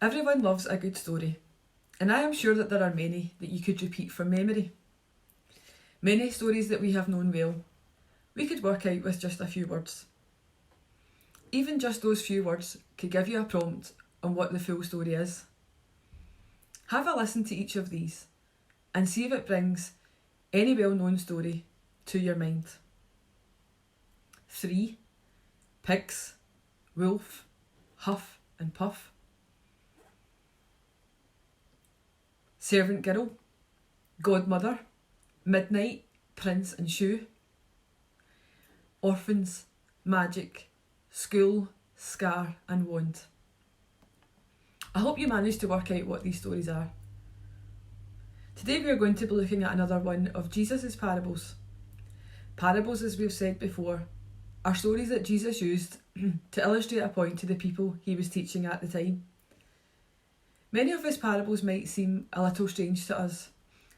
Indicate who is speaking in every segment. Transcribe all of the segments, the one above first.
Speaker 1: Everyone loves a good story, and I am sure that there are many that you could repeat from memory. Many stories that we have known well, we could work out with just a few words. Even just those few words could give you a prompt on what the full story is. Have a listen to each of these and see if it brings any well-known story to your mind. 3. Pigs, wolf, huff and puff. Servant girl, godmother, midnight, prince and shoe. Orphans, magic, school, scar and wand. I hope you managed to work out what these stories are. Today we are going to be looking at another one of Jesus' parables. Parables, as we've said before, are stories that Jesus used to illustrate a point to the people he was teaching at the time. Many of his parables might seem a little strange to us,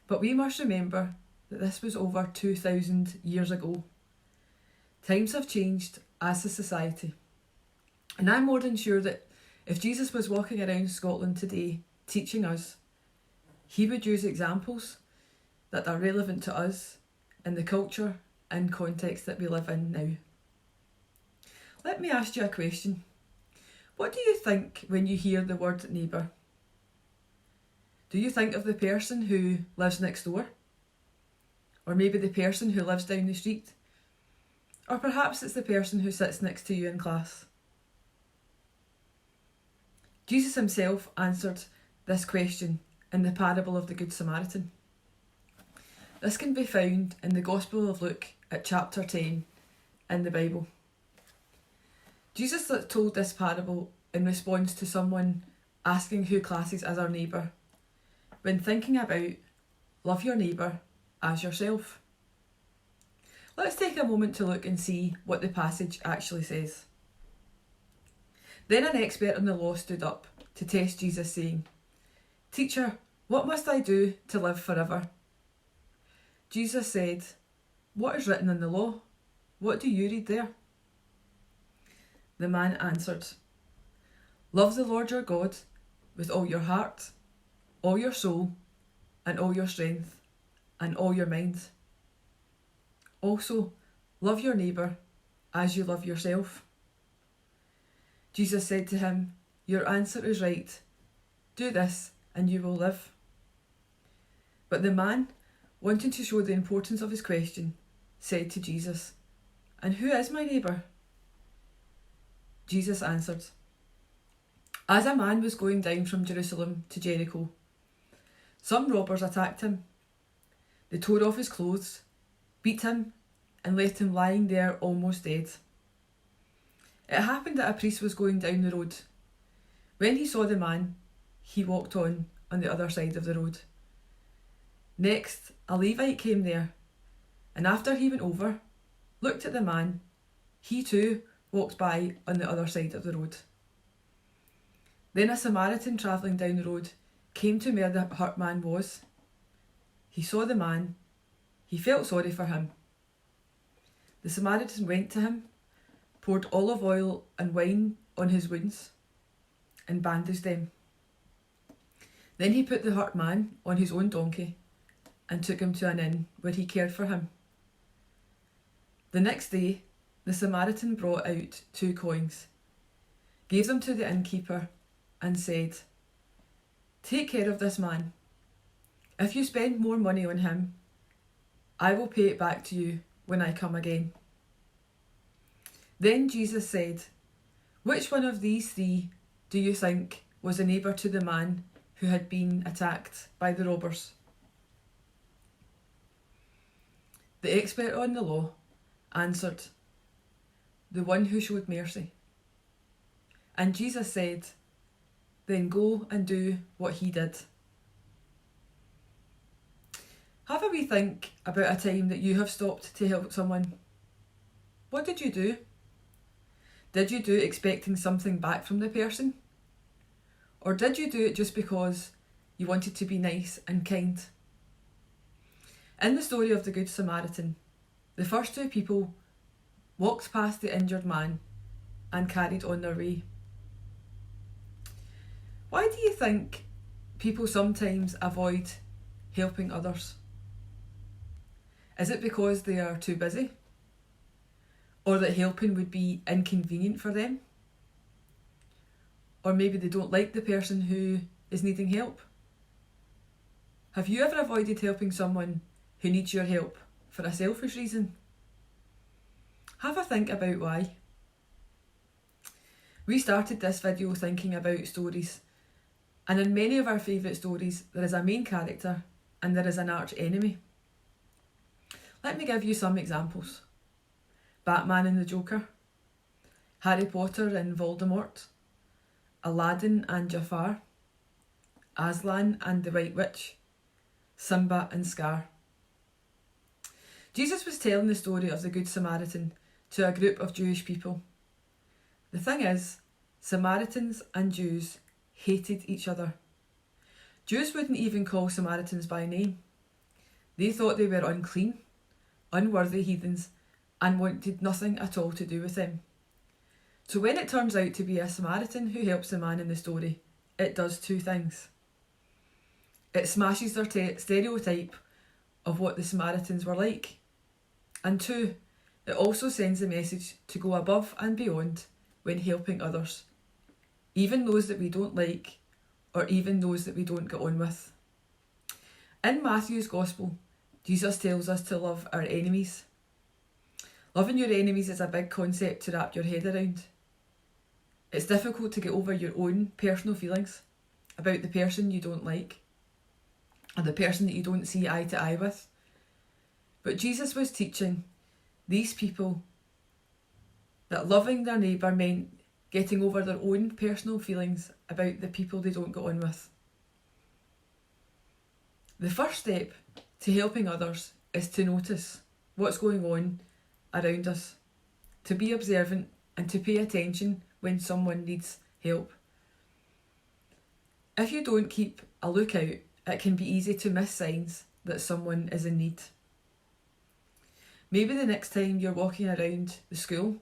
Speaker 1: but we must remember that this was over 2,000 years ago. Times have changed, as has society. And I'm more than sure that if Jesus was walking around Scotland today teaching us, he would use examples that are relevant to us in the culture and context that we live in now. Let me ask you a question. What do you think when you hear the word neighbour? Do you think of the person who lives next door? Or maybe the person who lives down the street? Or perhaps it's the person who sits next to you in class? Jesus himself answered this question in the parable of the Good Samaritan. This can be found in the Gospel of Luke at chapter 10 in the Bible. Jesus told this parable in response to someone asking who classes as our neighbour, when thinking about love your neighbour as yourself. Let's take a moment to look and see what the passage actually says. Then an expert in the law stood up to test Jesus, saying, "Teacher, what must I do to live forever?" Jesus said, "What is written in the law? What do you read there?" The man answered, "Love the Lord your God with all your heart, all your soul, and all your strength, and all your mind. Also, love your neighbour as you love yourself." Jesus said to him, "Your answer is right. Do this and you will live." But the man, wanting to show the importance of his question, said to Jesus, "And who is my neighbour?" Jesus answered, "As a man was going down from Jerusalem to Jericho, some robbers attacked him. They tore off his clothes, beat him, and left him lying there almost dead. It happened that a priest was going down the road. When he saw the man, he walked on the other side of the road. Next, a Levite came there, and after he went over, looked at the man, he too walked by on the other side of the road. Then a Samaritan travelling down the road came to where the hurt man was. He saw the man. He felt sorry for him. The Samaritan went to him, poured olive oil and wine on his wounds, and bandaged them. Then he put the hurt man on his own donkey and took him to an inn where he cared for him. The next day, the Samaritan brought out 2 coins, gave them to the innkeeper, and said, "Take care of this man. If you spend more money on him, I will pay it back to you when I come again." Then Jesus said, "Which one of these 3 do you think was a neighbour to the man who had been attacked by the robbers?" The expert on the law answered, "The one who showed mercy." And Jesus said, "Then go and do what he did." Have a wee think about a time that you have stopped to help someone. What did you do? Did you do it expecting something back from the person? Or did you do it just because you wanted to be nice and kind? In the story of the Good Samaritan, the first 2 people walked past the injured man and carried on their way. Why do you think people sometimes avoid helping others? Is it because they are too busy? Or that helping would be inconvenient for them? Or maybe they don't like the person who is needing help? Have you ever avoided helping someone who needs your help for a selfish reason? Have a think about why. We started this video thinking about stories, and in many of our favourite stories there is a main character and there is an arch enemy. Let me give you some examples. Batman and the Joker, Harry Potter and Voldemort, Aladdin and Jafar, Aslan and the White Witch, Simba and Scar. Jesus was telling the story of the Good Samaritan to a group of Jewish people. The thing is, Samaritans and Jews hated each other. Jews wouldn't even call Samaritans by name. They thought they were unclean, unworthy heathens, and wanted nothing at all to do with them. So when it turns out to be a Samaritan who helps the man in the story, it does two things. It smashes their stereotype of what the Samaritans were like. And two, it also sends a message to go above and beyond when helping others, even those that we don't like or even those that we don't get on with. In Matthew's Gospel, Jesus tells us to love our enemies. Loving your enemies is a big concept to wrap your head around. It's difficult to get over your own personal feelings about the person you don't like or the person that you don't see eye to eye with. But Jesus was teaching these people that loving their neighbour meant getting over their own personal feelings about the people they don't get on with. The first step to helping others is to notice what's going on around us, to be observant and to pay attention when someone needs help. If you don't keep a lookout, it can be easy to miss signs that someone is in need. Maybe the next time you're walking around the school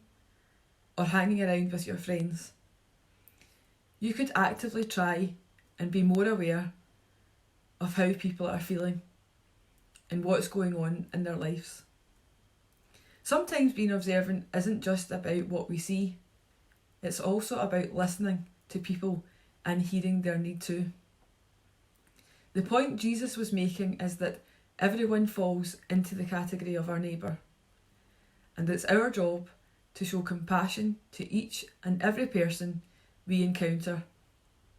Speaker 1: or hanging around with your friends, you could actively try and be more aware of how people are feeling and what's going on in their lives. Sometimes being observant isn't just about what we see, it's also about listening to people and hearing their need too. The point Jesus was making is that everyone falls into the category of our neighbour, and it's our job to show compassion to each and every person we encounter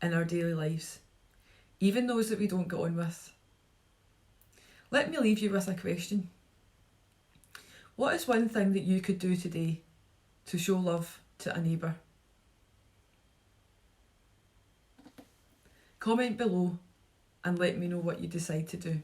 Speaker 1: in our daily lives, even those that we don't get on with. Let me leave you with a question. What is one thing that you could do today to show love to a neighbour? Comment below and let me know what you decide to do.